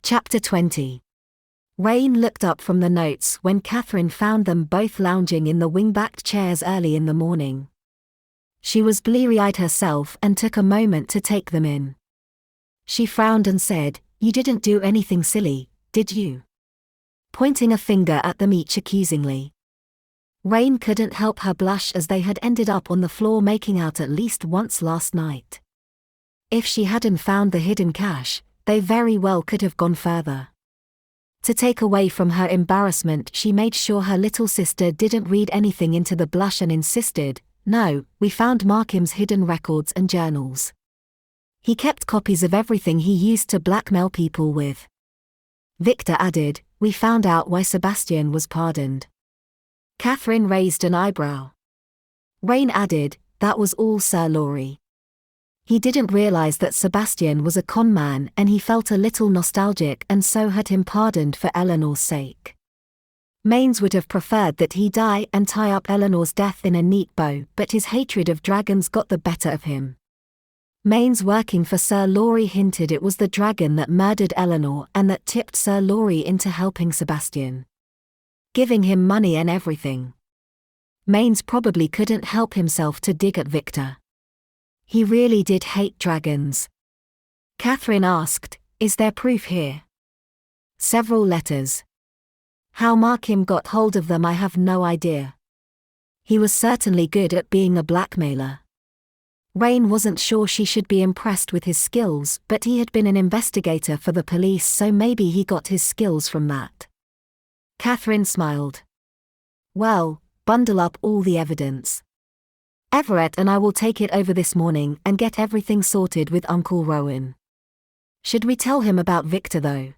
Chapter 20. Rain looked up from the notes when Catherine found them both lounging in the wing-backed chairs early in the morning. She was bleary-eyed herself and took a moment to take them in. She frowned and said, "You didn't do anything silly, did you?" Pointing a finger at them each accusingly. Rain couldn't help her blush as they had ended up on the floor making out at least once last night. If she hadn't found the hidden cash, they very well could have gone further. To take away from her embarrassment, she made sure her little sister didn't read anything into the blush and insisted, "No, we found Markham's hidden records and journals. He kept copies of everything he used to blackmail people with." Victor added, "We found out why Sebastian was pardoned." Catherine raised an eyebrow. Rain added, "That was all Sir Laurie. He didn't realize that Sebastian was a con man and he felt a little nostalgic and so had him pardoned for Eleanor's sake. Maines would have preferred that he die and tie up Eleanor's death in a neat bow, but his hatred of dragons got the better of him. Maines working for Sir Laurie hinted it was the dragon that murdered Eleanor and that tipped Sir Laurie into helping Sebastian. Giving him money and everything. Maines probably couldn't help himself to dig at Victor. He really did hate dragons. Catherine asked, "Is there proof here?" "Several letters. How Markham got hold of them I have no idea. He was certainly good at being a blackmailer." Rain wasn't sure she should be impressed with his skills, but he had been an investigator for the police, so maybe he got his skills from that. Catherine smiled. "Well, bundle up all the evidence. Everett and I will take it over this morning and get everything sorted with Uncle Rowan. Should we tell him about Victor though?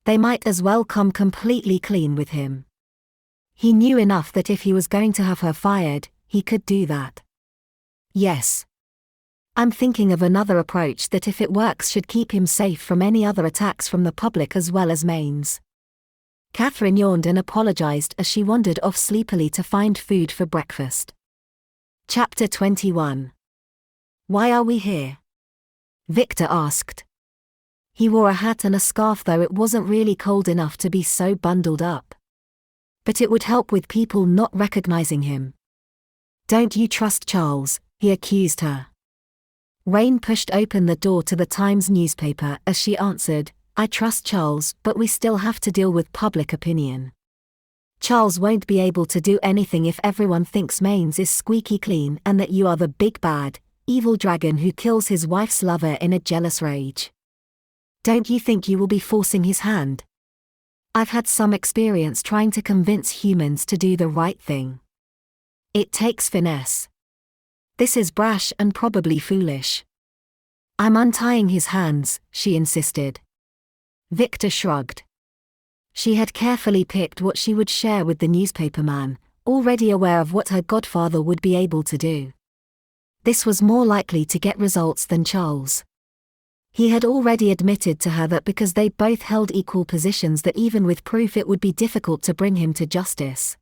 They might as well come completely clean with him. He knew enough that if he was going to have her fired, he could do that." "Yes. I'm thinking of another approach that if it works should keep him safe from any other attacks from the public as well as Maines." Catherine yawned and apologized as she wandered off sleepily to find food for breakfast. Chapter 21. "Why are we here?" Victor asked. He wore a hat and a scarf, though it wasn't really cold enough to be so bundled up. But it would help with people not recognizing him. "Don't you trust Charles?" he accused her. Rain pushed open the door to the Times newspaper as she answered, "I trust Charles, but we still have to deal with public opinion. Charles won't be able to do anything if everyone thinks Maines is squeaky clean and that you are the big bad, evil dragon who kills his wife's lover in a jealous rage. Don't you think you will be forcing his hand? I've had some experience trying to convince humans to do the right thing. It takes finesse. This is brash and probably foolish." "I'm untying his hands," she insisted. Victor shrugged. She had carefully picked what she would share with the newspaperman, already aware of what her godfather would be able to do. This was more likely to get results than Charles. He had already admitted to her that because they both held equal positions that even with proof it would be difficult to bring him to justice.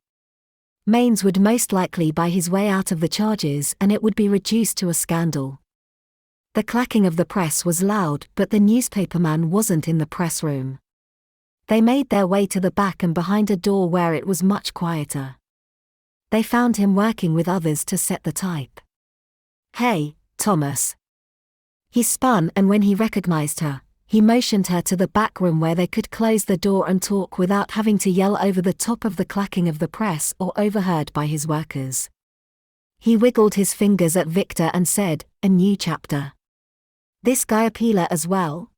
Maines would most likely buy his way out of the charges and it would be reduced to a scandal. The clacking of the press was loud, but the newspaperman wasn't in the press room. They made their way to the back and behind a door where it was much quieter. They found him working with others to set the type. "Hey, Thomas." He spun, and when he recognized her, he motioned her to the back room where they could close the door and talk without having to yell over the top of the clacking of the press or overheard by his workers. He wiggled his fingers at Victor and said, "A new chapter. This guy a peeler as well?"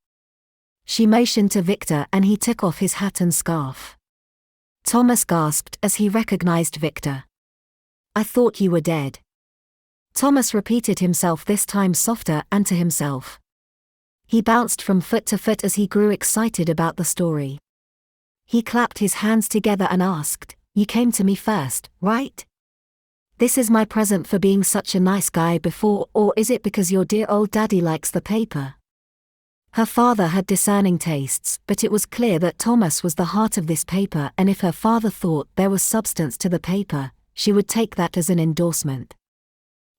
She motioned to Victor and he took off his hat and scarf. Thomas gasped as he recognized Victor. "I thought you were dead." Thomas repeated himself, this time softer and to himself. He bounced from foot to foot as he grew excited about the story. He clapped his hands together and asked, "You came to me first, right? This is my present for being such a nice guy before, or is it because your dear old daddy likes the paper?" Her father had discerning tastes, but it was clear that Thomas was the heart of this paper, and if her father thought there was substance to the paper, she would take that as an endorsement.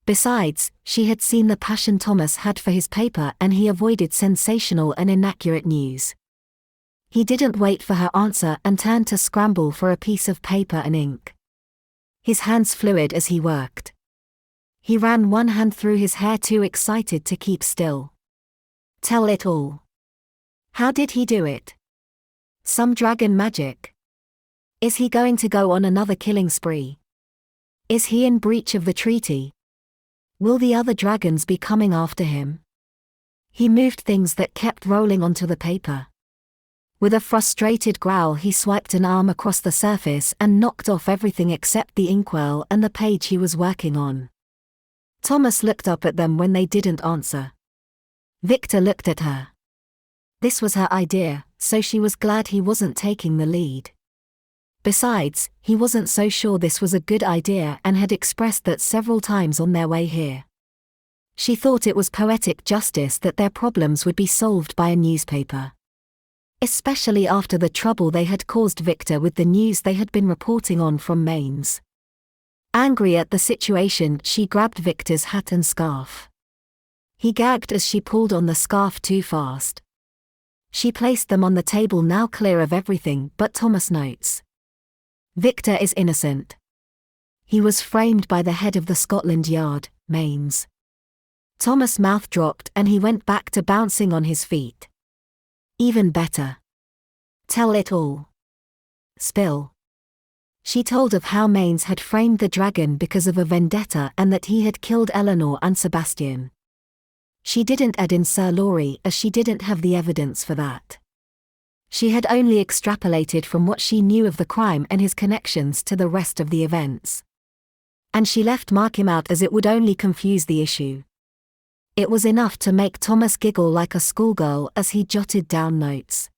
Besides, she had seen the passion Thomas had for his paper and he avoided sensational and inaccurate news. He didn't wait for her answer and turned to scramble for a piece of paper and ink. His hands fluid as he worked. He ran one hand through his hair, too excited to keep still. Tell it all. How did he do it? Some dragon magic? Is he going to go on another killing spree? Is he in breach of the treaty? Will the other dragons be coming after him? He moved things that kept rolling onto the paper. With a frustrated growl, he swiped an arm across the surface and knocked off everything except the inkwell and the page he was working on. Thomas looked up at them when they didn't answer. Victor looked at her. This was her idea, so she was glad he wasn't taking the lead. Besides, he wasn't so sure this was a good idea and had expressed that several times on their way here. She thought it was poetic justice that their problems would be solved by a newspaper. Especially after the trouble they had caused Victor with the news they had been reporting on from Mainz. Angry at the situation, she grabbed Victor's hat and scarf. He gagged as she pulled on the scarf too fast. She placed them on the table, now clear of everything but Thomas' notes. Victor is innocent. He was framed by the head of the Scotland Yard, Mainz. Thomas' mouth dropped and he went back to bouncing on his feet. Even better. Tell it all. Spill. She told of how Mainz had framed the dragon because of a vendetta and that he had killed Eleanor and Sebastian. She didn't add in Sir Laurie as she didn't have the evidence for that. She had only extrapolated from what she knew of the crime and his connections to the rest of the events. And she left Markham out as it would only confuse the issue. It was enough to make Thomas giggle like a schoolgirl as he jotted down notes.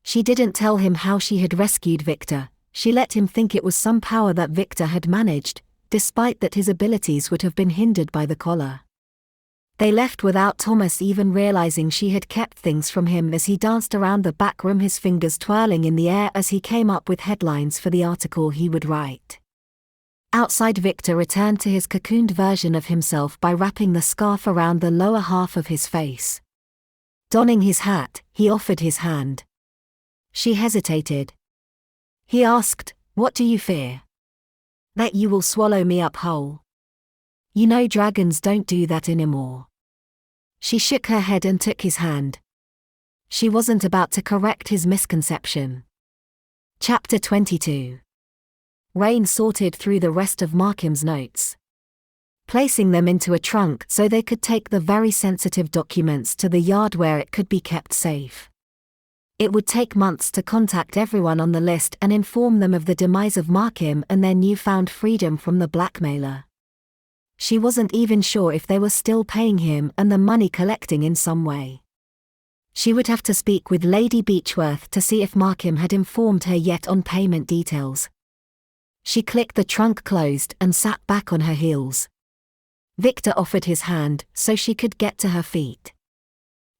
She didn't tell him how she had rescued Victor, she let him think it was some power that Victor had managed, despite that his abilities would have been hindered by the collar. They left without Thomas even realizing she had kept things from him as he danced around the back room, his fingers twirling in the air as he came up with headlines for the article he would write. Outside, Victor returned to his cocooned version of himself by wrapping the scarf around the lower half of his face. Donning his hat, he offered his hand. She hesitated. He asked, "What do you fear? That you will swallow me up whole? You know dragons don't do that anymore." She shook her head and took his hand. She wasn't about to correct his misconception. Chapter 22. Rain sorted through the rest of Markham's notes, placing them into a trunk so they could take the very sensitive documents to the yard where it could be kept safe. It would take months to contact everyone on the list and inform them of the demise of Markham and their newfound freedom from the blackmailer. She wasn't even sure if they were still paying him and the money collecting in some way. She would have to speak with Lady Beechworth to see if Markham had informed her yet on payment details. She clicked the trunk closed and sat back on her heels. Victor offered his hand so she could get to her feet.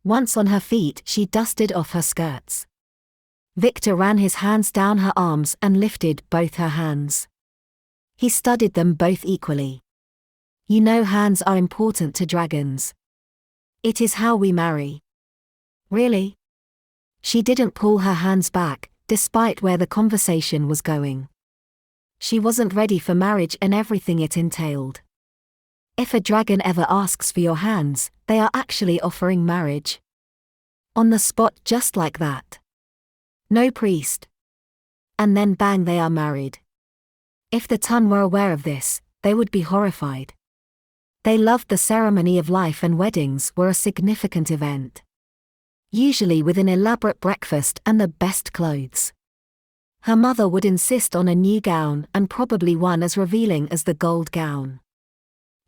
Once on her feet, she dusted off her skirts. Victor ran his hands down her arms and lifted both her hands. He studied them both equally. You know, hands are important to dragons. It is how we marry. Really? She didn't pull her hands back, despite where the conversation was going. She wasn't ready for marriage and everything it entailed. If a dragon ever asks for your hands, they are actually offering marriage. On the spot, just like that. No priest. And then bang, they are married. If the Ton were aware of this, they would be horrified. They loved the ceremony of life, and weddings were a significant event. Usually with an elaborate breakfast and the best clothes. Her mother would insist on a new gown, and probably one as revealing as the gold gown.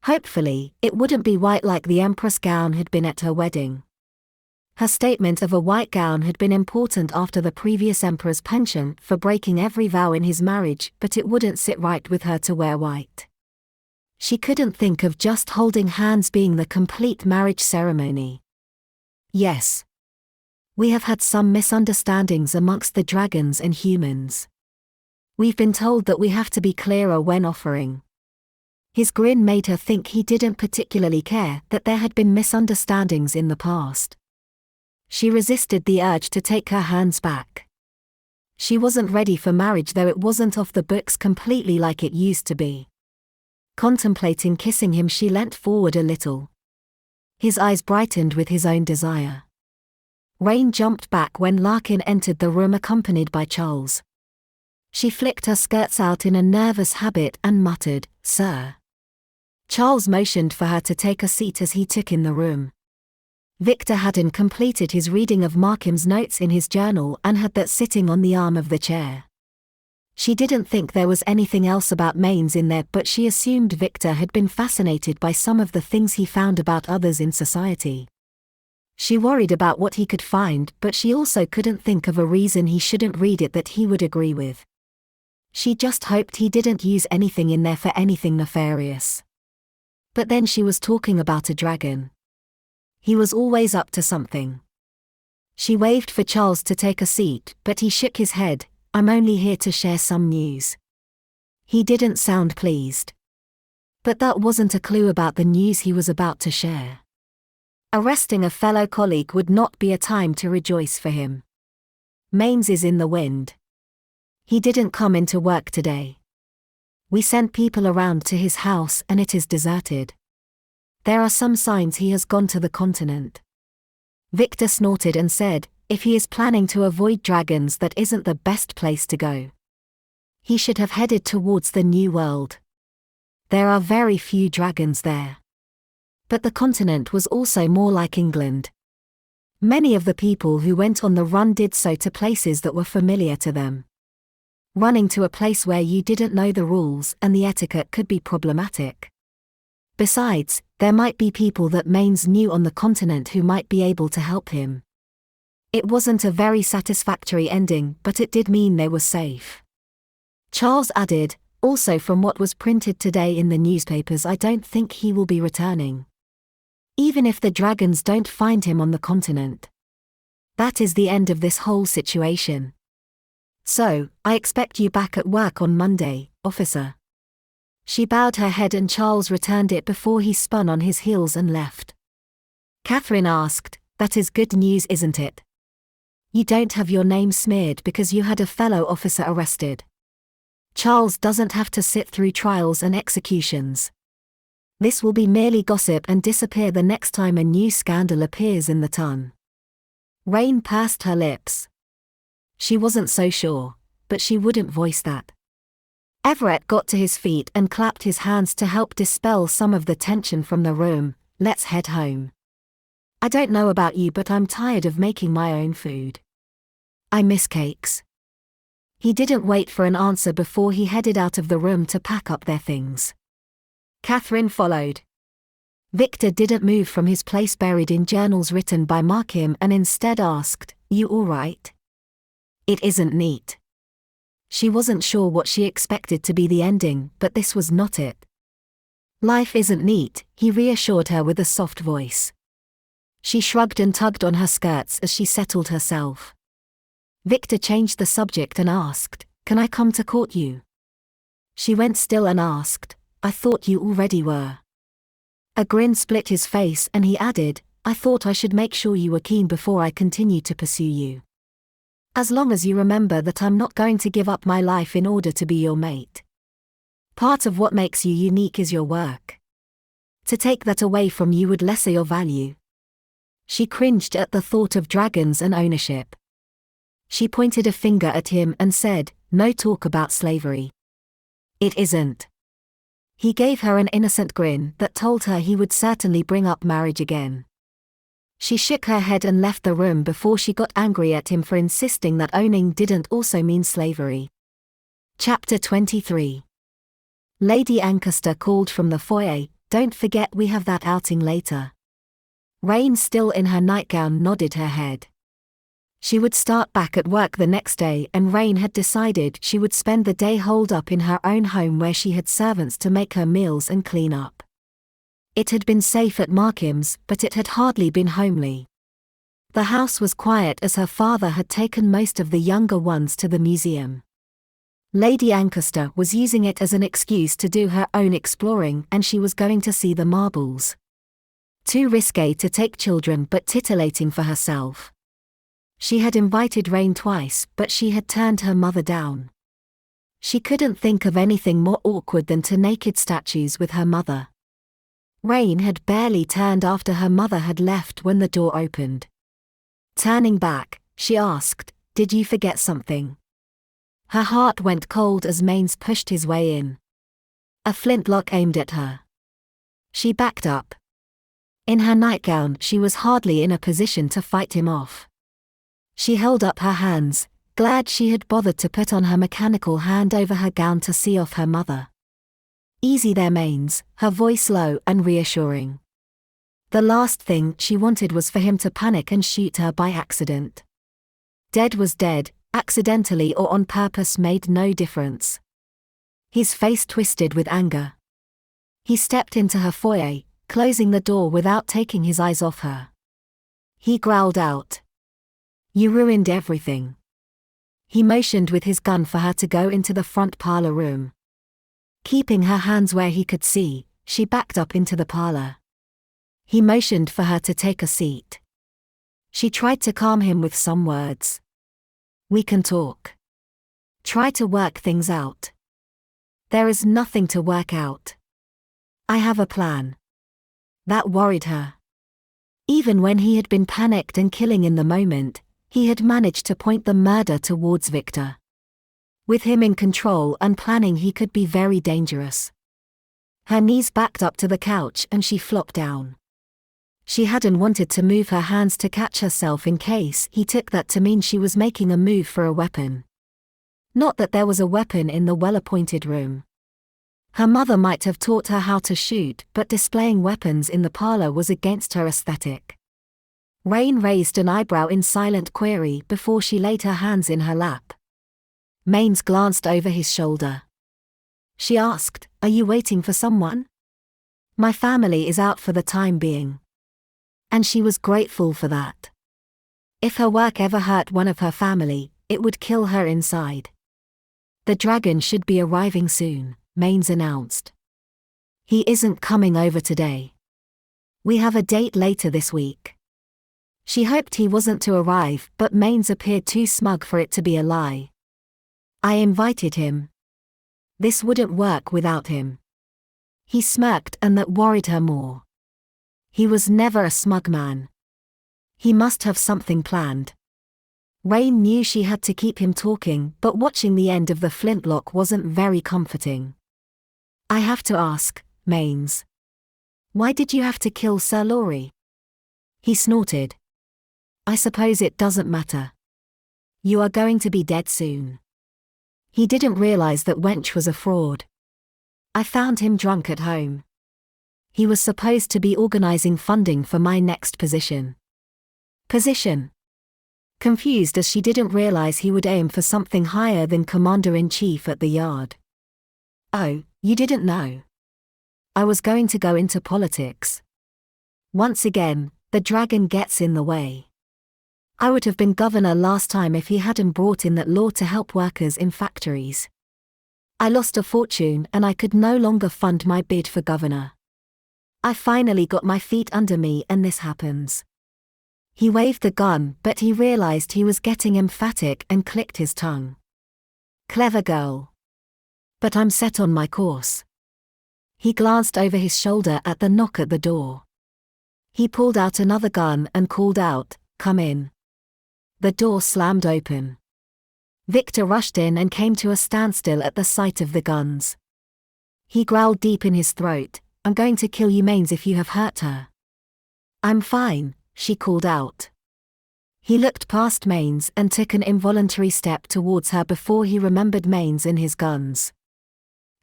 Hopefully, it wouldn't be white like the Empress gown had been at her wedding. Her statement of a white gown had been important after the previous Emperor's penchant for breaking every vow in his marriage, but it wouldn't sit right with her to wear white. She couldn't think of just holding hands being the complete marriage ceremony. Yes. We have had some misunderstandings amongst the dragons and humans. We've been told that we have to be clearer when offering. His grin made her think he didn't particularly care that there had been misunderstandings in the past. She resisted the urge to take her hands back. She wasn't ready for marriage, though it wasn't off the books completely like it used to be. Contemplating kissing him, she leant forward a little. His eyes brightened with his own desire. Rain jumped back when Larkin entered the room accompanied by Charles. She flicked her skirts out in a nervous habit and muttered, "Sir." Charles motioned for her to take a seat as he took in the room. Victor hadn't completed his reading of Markham's notes in his journal and had that sitting on the arm of the chair. She didn't think there was anything else about Mains in there, but she assumed Victor had been fascinated by some of the things he found about others in society. She worried about what he could find, but she also couldn't think of a reason he shouldn't read it that he would agree with. She just hoped he didn't use anything in there for anything nefarious. But then she was talking about a dragon. He was always up to something. She waved for Charles to take a seat, but he shook his head. "I'm only here to share some news." He didn't sound pleased. But that wasn't a clue about the news he was about to share. Arresting a fellow colleague would not be a time to rejoice for him. Mains is in the wind. He didn't come into work today. We sent people around to his house and it is deserted. There are some signs he has gone to the continent. Victor snorted and said, "If he is planning to avoid dragons, that isn't the best place to go. He should have headed towards the New World. There are very few dragons there." But the continent was also more like England. Many of the people who went on the run did so to places that were familiar to them. Running to a place where you didn't know the rules and the etiquette could be problematic. Besides, there might be people that Mains knew on the continent who might be able to help him. It wasn't a very satisfactory ending, but it did mean they were safe. Charles added, "Also from what was printed today in the newspapers, I don't think he will be returning. Even if the dragons don't find him on the continent. That is the end of this whole situation. So, I expect you back at work on Monday, officer." She bowed her head and Charles returned it before he spun on his heels and left. Catherine asked, "That is good news, isn't it? You don't have your name smeared because you had a fellow officer arrested. Charles doesn't have to sit through trials and executions. This will be merely gossip and disappear the next time a new scandal appears in the Ton." Rain pursed her lips. She wasn't so sure, but she wouldn't voice that. Everett got to his feet and clapped his hands to help dispel some of the tension from the room. "Let's head home. I don't know about you, but I'm tired of making my own food. I miss cakes." He didn't wait for an answer before he headed out of the room to pack up their things. Catherine followed. Victor didn't move from his place buried in journals written by Markham and instead asked, "You all right?" "It isn't neat." She wasn't sure what she expected to be the ending, but this was not it. "Life isn't neat," he reassured her with a soft voice. She shrugged and tugged on her skirts as she settled herself. Victor changed the subject and asked, "Can I come to court you?" She went still and asked, "I thought you already were." A grin split his face and he added, "I thought I should make sure you were keen before I continued to pursue you. As long as you remember that I'm not going to give up my life in order to be your mate. Part of what makes you unique is your work. To take that away from you would lessen your value." She cringed at the thought of dragons and ownership. She pointed a finger at him and said, "No talk about slavery." "It isn't." He gave her an innocent grin that told her he would certainly bring up marriage again. She shook her head and left the room before she got angry at him for insisting that owning didn't also mean slavery. Chapter 23. Lady Ancaster called from the foyer, "Don't forget we have that outing later." Rain, still in her nightgown, nodded her head. She would start back at work the next day, and Rain had decided she would spend the day holed up in her own home where she had servants to make her meals and clean up. It had been safe at Markham's, but it had hardly been homely. The house was quiet as her father had taken most of the younger ones to the museum. Lady Ancaster was using it as an excuse to do her own exploring, and she was going to see the marbles. Too risque to take children, but titillating for herself. She had invited Rain twice, but she had turned her mother down. She couldn't think of anything more awkward than two naked statues with her mother. Rain had barely turned after her mother had left when the door opened. Turning back, she asked, "Did you forget something?" Her heart went cold as Maines pushed his way in. A flintlock aimed at her. She backed up. In her nightgown, she was hardly in a position to fight him off. She held up her hands, glad she had bothered to put on her mechanical hand over her gown to see off her mother. "Easy there, Maines," her voice low and reassuring. The last thing she wanted was for him to panic and shoot her by accident. Dead was dead, accidentally or on purpose made no difference. His face twisted with anger. He stepped into her foyer, closing the door without taking his eyes off her. He growled out, "You ruined everything." He motioned with his gun for her to go into the front parlor room. Keeping her hands where he could see, she backed up into the parlor. He motioned for her to take a seat. She tried to calm him with some words. "We can talk. Try to work things out." "There is nothing to work out. I have a plan." That worried her. Even when he had been panicked and killing in the moment, he had managed to point the murder towards Victor. With him in control and planning, he could be very dangerous. Her knees backed up to the couch and she flopped down. She hadn't wanted to move her hands to catch herself in case he took that to mean she was making a move for a weapon. Not that there was a weapon in the well-appointed room. Her mother might have taught her how to shoot, but displaying weapons in the parlor was against her aesthetic. Rain raised an eyebrow in silent query before she laid her hands in her lap. Maines glanced over his shoulder. She asked, "Are you waiting for someone?" "My family is out for the time being." And she was grateful for that. If her work ever hurt one of her family, it would kill her inside. "The dragon should be arriving soon," Maines announced. "He isn't coming over today. We have a date later this week." She hoped he wasn't to arrive, but Maines appeared too smug for it to be a lie. "I invited him. This wouldn't work without him." He smirked, and that worried her more. He was never a smug man. He must have something planned. Rain knew she had to keep him talking, but watching the end of the flintlock wasn't very comforting. "I have to ask, Maines. Why did you have to kill Sir Laurie?" He snorted. "I suppose it doesn't matter. You are going to be dead soon." He didn't realize that Wench was a fraud. "I found him drunk at home. He was supposed to be organizing funding for my next position." Position? Confused as she didn't realize he would aim for something higher than Commander-in-Chief at the Yard. "Oh, you didn't know? I was going to go into politics." Once again, the dragon gets in the way. "I would have been governor last time if he hadn't brought in that law to help workers in factories. I lost a fortune and I could no longer fund my bid for governor. I finally got my feet under me and this happens." He waved the gun, but he realized he was getting emphatic and clicked his tongue. "Clever girl. But I'm set on my course." He glanced over his shoulder at the knock at the door. He pulled out another gun and called out, "Come in." The door slammed open. Victor rushed in and came to a standstill at the sight of the guns. He growled deep in his throat, "I'm going to kill you, Maines, if you have hurt her." "I'm fine," she called out. He looked past Maines and took an involuntary step towards her before he remembered Maines and his guns.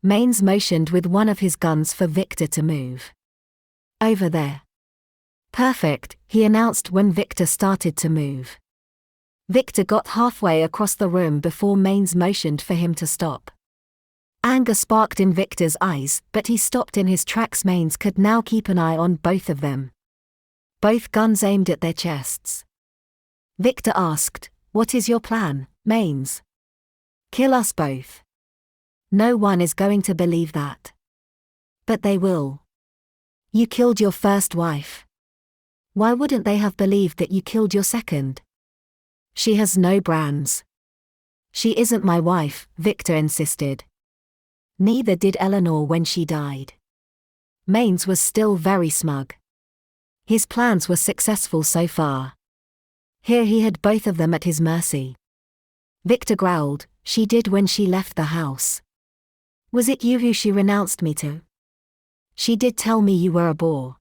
Maines motioned with one of his guns for Victor to move. "Over there." "Perfect," he announced when Victor started to move. Victor got halfway across the room before Maines motioned for him to stop. Anger sparked in Victor's eyes, but he stopped in his tracks. Maines could now keep an eye on both of them. Both guns aimed at their chests. Victor asked, "What is your plan, Maines?" "Kill us both." "No one is going to believe that." "But they will. You killed your first wife. Why wouldn't they have believed that you killed your second?" She has no brands. She isn't my wife, Victor insisted. Neither did Eleanor when she died. Maines was still very smug. His plans were successful so far. Here he had both of them at his mercy. Victor growled, she did when she left the house. Was it you who she renounced me to? She did tell me you were a bore.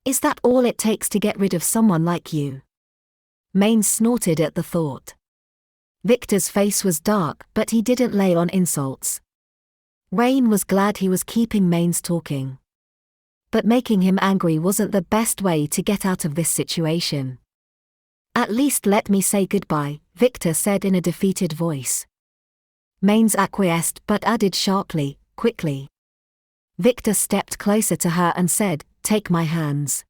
Is that all it takes to get rid of someone like you? Maines snorted at the thought. Victor's face was dark, but he didn't lay on insults. Wayne was glad he was keeping Maines talking. But making him angry wasn't the best way to get out of this situation. At least let me say goodbye, Victor said in a defeated voice. Maines acquiesced but added sharply, quickly. Victor stepped closer to her and said, take my hands.